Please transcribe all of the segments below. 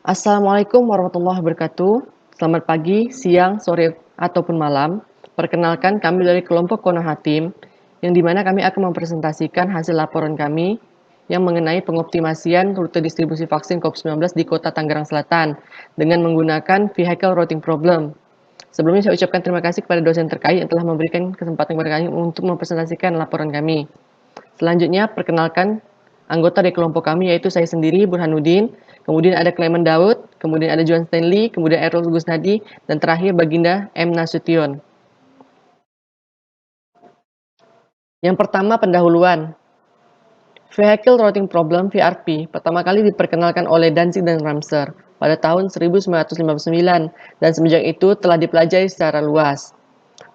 Assalamualaikum warahmatullahi wabarakatuh. Selamat pagi, siang, sore, ataupun malam. Perkenalkan kami dari kelompok Konoha Team, yang dimana kami akan mempresentasikan hasil laporan kami yang mengenai pengoptimasian rute distribusi vaksin COVID-19 di Kota Tangerang Selatan dengan menggunakan vehicle routing problem. Sebelumnya saya ucapkan terima kasih kepada dosen terkait yang telah memberikan kesempatan kepada kami untuk mempresentasikan laporan kami. Selanjutnya, perkenalkan anggota dari kelompok kami yaitu saya sendiri, Burhanuddin, kemudian ada Clement Daud, kemudian ada Juan Stanley, kemudian Errol Gusnadi, dan terakhir Baginda M. Nasution. Yang pertama, pendahuluan. Vehicle Routing Problem (VRP) pertama kali diperkenalkan oleh Danzig dan Ramsar pada tahun 1959 dan semenjak itu telah dipelajari secara luas.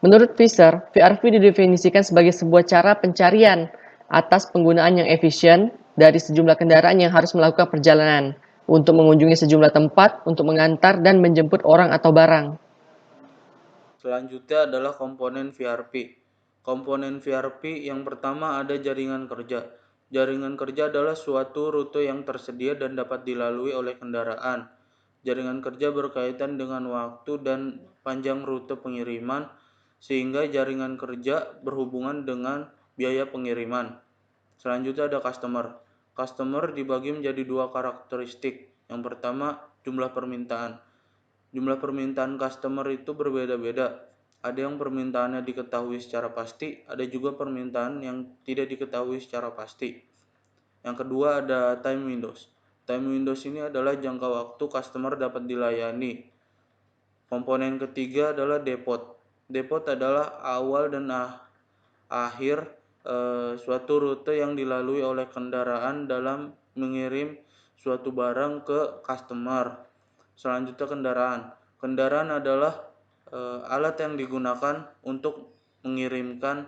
Menurut Fisher, VRP didefinisikan sebagai sebuah cara pencarian atas penggunaan yang efisien dari sejumlah kendaraan yang harus melakukan perjalanan untuk mengunjungi sejumlah tempat untuk mengantar dan menjemput orang atau barang. Selanjutnya adalah komponen VRP. Komponen VRP yang pertama ada jaringan kerja. Jaringan kerja adalah suatu rute yang tersedia dan dapat dilalui oleh kendaraan. Jaringan kerja berkaitan dengan waktu dan panjang rute pengiriman, sehingga jaringan kerja berhubungan dengan biaya pengiriman. Selanjutnya ada customer. Customer dibagi menjadi dua karakteristik. Yang pertama, jumlah permintaan. Jumlah permintaan customer itu berbeda-beda. Ada yang permintaannya diketahui secara pasti, ada juga permintaan yang tidak diketahui secara pasti. Yang kedua ada time windows. Time windows ini adalah jangka waktu customer dapat dilayani. Komponen ketiga adalah depot. Depot adalah awal dan akhir suatu rute yang dilalui oleh kendaraan dalam mengirim suatu barang ke customer. Selanjutnya kendaraan. Kendaraan adalah alat yang digunakan untuk mengirimkan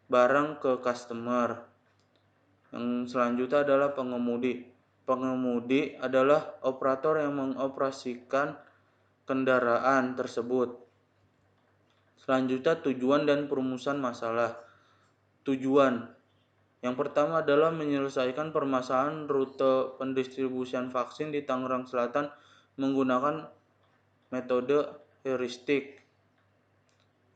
barang ke customer. Yang selanjutnya adalah pengemudi. Pengemudi adalah operator yang mengoperasikan kendaraan tersebut. Selanjutnya tujuan dan perumusan masalah. Tujuan yang pertama adalah menyelesaikan permasalahan rute pendistribusian vaksin di Tangerang Selatan menggunakan metode heuristik.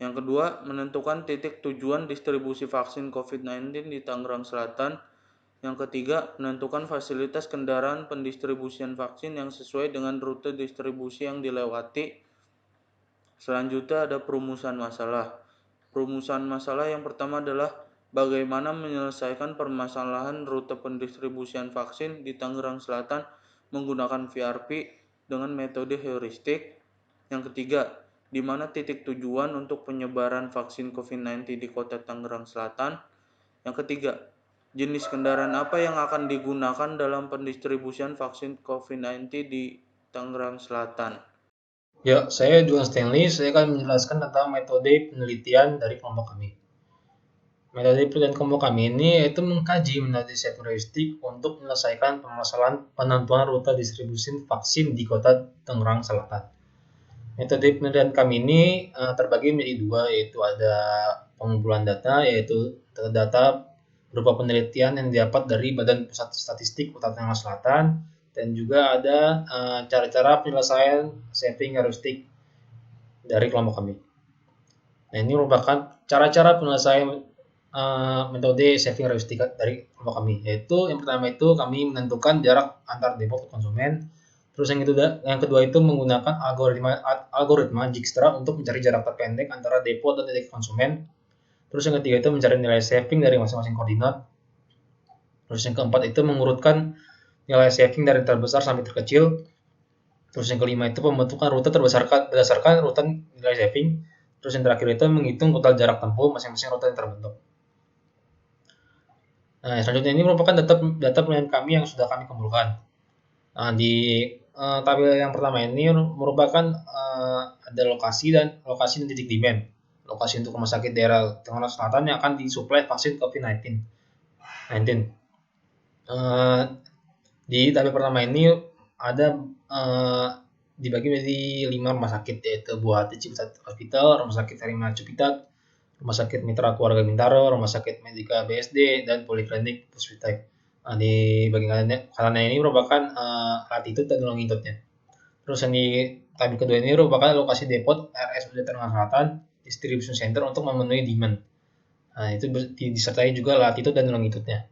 Yang kedua, menentukan titik tujuan distribusi vaksin COVID-19 di Tangerang Selatan. Yang ketiga, menentukan fasilitas kendaraan pendistribusian vaksin yang sesuai dengan rute distribusi yang dilewati. Selanjutnya ada perumusan masalah. Perumusan masalah yang pertama adalah bagaimana menyelesaikan permasalahan rute pendistribusian vaksin di Tangerang Selatan menggunakan VRP dengan metode heuristik. Yang ketiga, di mana titik tujuan untuk penyebaran vaksin COVID-19 di Kota Tangerang Selatan. Yang ketiga, jenis kendaraan apa yang akan digunakan dalam pendistribusian vaksin COVID-19 di Tangerang Selatan. Ya, saya Juan Stanley. Saya akan menjelaskan tentang metode penelitian dari kelompok kami. Metode penelitian kelompok kami ini yaitu mengkaji metode heuristik untuk menyelesaikan permasalahan penentuan rute distribusi vaksin di Kota Tangerang Selatan. Metode penelitian kami ini terbagi menjadi dua, yaitu ada pengumpulan data, yaitu data berupa penelitian yang didapat dari Badan Pusat Statistik Kota Tangerang Selatan, dan juga ada cara-cara penyelesaian saving heuristik dari kelompok kami. Nah, ini merupakan cara-cara penyelesaian metode saving heuristik dari kelompok kami, yaitu yang pertama itu kami menentukan jarak antar depot ke konsumen. Terus yang kedua itu menggunakan algoritma Dijkstra untuk mencari jarak terpendek antara depot dan titik konsumen. Terus yang ketiga itu mencari nilai saving dari masing-masing koordinat. Terus yang keempat itu mengurutkan nilai saving dari terbesar sampai terkecil. Terus yang kelima itu pembentukan rute berdasarkan urutan nilai saving. Terus yang terakhir itu menghitung total jarak tempuh masing-masing rute yang terbentuk. Nah, selanjutnya ini merupakan data penilaian kami yang sudah kami kumpulkan. Nah, di tabel yang pertama ini merupakan ada lokasi dan titik demand. Lokasi untuk rumah sakit daerah Tangerang Selatan yang akan disuplai vaksin COVID-19. Di tabel pertama ini ada dibagi menjadi 5 rumah sakit, yaitu Buah Hati Ciputat Hospital, Rumah Sakit Herima Ciputat, Rumah Sakit Mitra Keluarga Bintaro, Rumah Sakit Medika BSD, dan Poliklinik Puspitek. Nah, di bagian kanannya ini merupakan latitude dan longitude-nya. Terus yang di tabel kedua ini merupakan lokasi depot RSUD Tangerang Selatan Distribution Center untuk memenuhi demand. Nah, itu disertai juga latitude dan longitude-nya.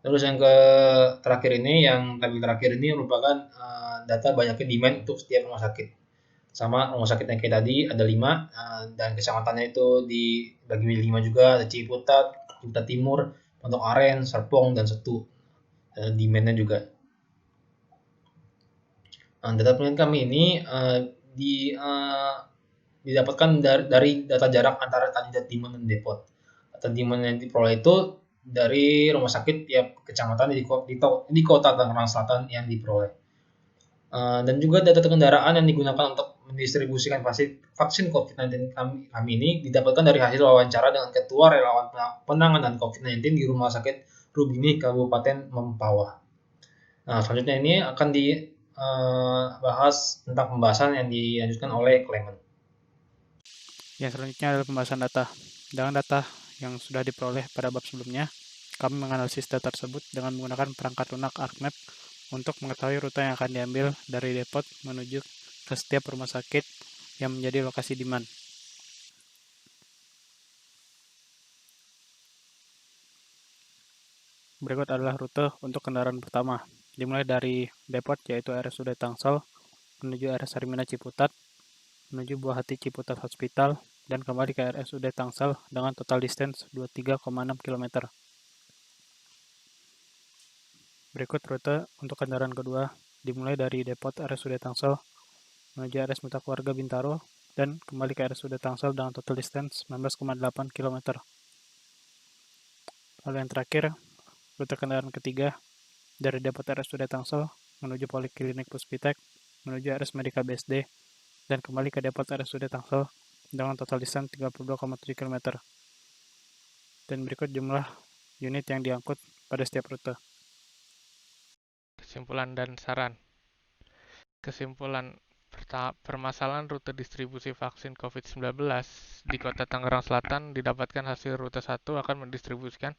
Terus yang terakhir ini, yang tabel terakhir ini merupakan data banyaknya demand untuk setiap rumah sakit. Sama rumah sakit yang kayak tadi ada 5, dan kecamatannya itu dibagi 5 juga, ada Ciputat, Ciputat Timur, Pondok Aren, Serpong, dan Setu. Demand-nya juga. Nah, data penelitian kami ini didapatkan dari data jarak antara kandidat demand dan depot. Data demand yang diperoleh itu dari rumah sakit tiap kecamatan di kota Tangerang Selatan yang diperoleh. Dan juga data kendaraan yang digunakan untuk mendistribusikan vaksin COVID-19 kami ini didapatkan dari hasil wawancara dengan Ketua Relawan Penanganan COVID-19 di Rumah Sakit Rubini, Kabupaten Mempawah. Nah, selanjutnya ini akan dibahas tentang pembahasan yang dilanjutkan oleh Clement. Yang selanjutnya adalah pembahasan data. Dengan data yang sudah diperoleh pada bab sebelumnya, kami menganalisis data tersebut dengan menggunakan perangkat lunak ArcMap untuk mengetahui rute yang akan diambil dari depot menuju ke setiap rumah sakit yang menjadi lokasi demand. Berikut adalah rute untuk kendaraan pertama, dimulai dari depot yaitu RSUD Tangsel menuju RS Hermina Ciputat, menuju Buah Hati Ciputat Hospital, dan kembali ke RSUD Tangsel dengan total distance 23,6 km. Berikut rute untuk kendaraan kedua, dimulai dari depot RSUD Tangsel menuju RS Mitra Keluarga Bintaro dan kembali ke RSUD Tangsel dengan total distance 19,8 km. Lalu yang terakhir, rute kendaraan ketiga dari depot RSUD Tangsel menuju Poliklinik Puspitek menuju RS Medika BSD dan kembali ke depot RSUD Tangsel dengan total distance 32,7 km. Dan berikut jumlah unit yang diangkut pada setiap rute. Kesimpulan dan saran. Kesimpulan permasalahan rute distribusi vaksin COVID-19 di Kota Tangerang Selatan didapatkan hasil rute 1 akan mendistribusikan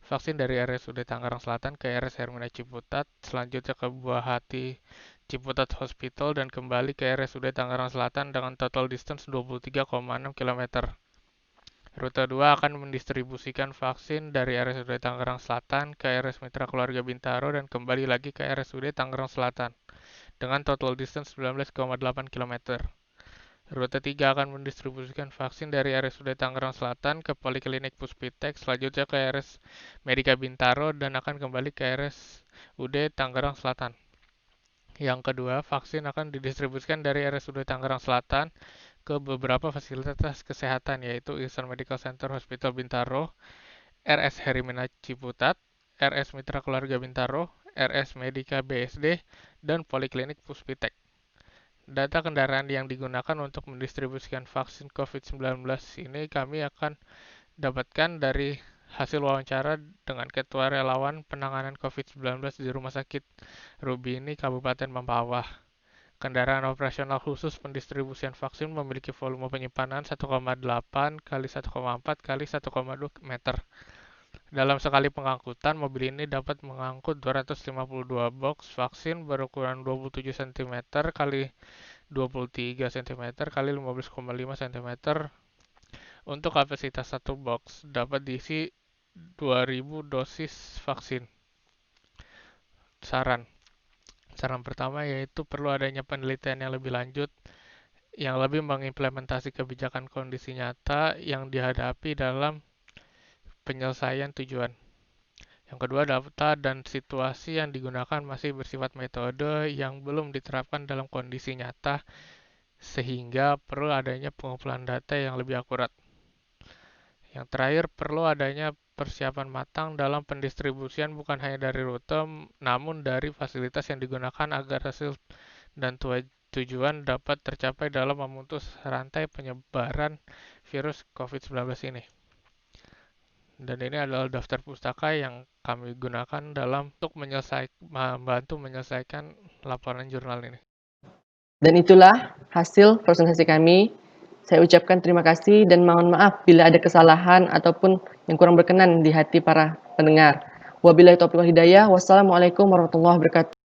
vaksin dari RSUD Tangerang Selatan ke RS Hermina Ciputat, selanjutnya ke Buah Hati Ciputat Hospital dan kembali ke RSUD Tangerang Selatan dengan total distance 23,6 km. Rute 2 akan mendistribusikan vaksin dari RSUD Tangerang Selatan ke RS Mitra Keluarga Bintaro dan kembali lagi ke RSUD Tangerang Selatan dengan total distance 19,8 km. Rute 3 akan mendistribusikan vaksin dari RSUD Tangerang Selatan ke Poliklinik Puspitek, selanjutnya ke RS Medika Bintaro dan akan kembali ke RSUD Tangerang Selatan. Yang kedua, vaksin akan didistribusikan dari RSUD Tangerang Selatan ke beberapa fasilitas kesehatan yaitu Ihsan Medical Center Hospital Bintaro, RS Hermina Ciputat, RS Mitra Keluarga Bintaro, RS Medika BSD, dan Poliklinik Puspitek. Data kendaraan yang digunakan untuk mendistribusikan vaksin COVID-19 ini kami akan dapatkan dari hasil wawancara dengan Ketua Relawan Penanganan COVID-19 di Rumah Sakit Rubini, Kabupaten Mempawah. Kendaraan operasional khusus pendistribusian vaksin memiliki volume penyimpanan 1,8 kali 1,4 kali 1,2 meter. Dalam sekali pengangkutan, mobil ini dapat mengangkut 252 box vaksin berukuran 27 cm kali 23 cm kali 15,5 cm. Untuk kapasitas satu box dapat diisi 2000 dosis vaksin. Saran pertama yaitu perlu adanya penelitian yang lebih lanjut yang lebih mengimplementasi kebijakan kondisi nyata yang dihadapi dalam penyelesaian tujuan. Yang kedua, data dan situasi yang digunakan masih bersifat metode yang belum diterapkan dalam kondisi nyata sehingga perlu adanya pengumpulan data yang lebih akurat. Yang terakhir, perlu adanya persiapan matang dalam pendistribusian bukan hanya dari rute namun dari fasilitas yang digunakan agar hasil dan tujuan dapat tercapai dalam memutus rantai penyebaran virus COVID-19 ini. Dan ini adalah daftar pustaka yang kami gunakan dalam untuk membantu menyelesaikan laporan jurnal ini. Dan itulah hasil presentasi kami. Saya ucapkan terima kasih dan mohon maaf bila ada kesalahan ataupun yang kurang berkenan di hati para pendengar. Wabillahi taufiq wal hidayah. Wassalamualaikum warahmatullahi wabarakatuh.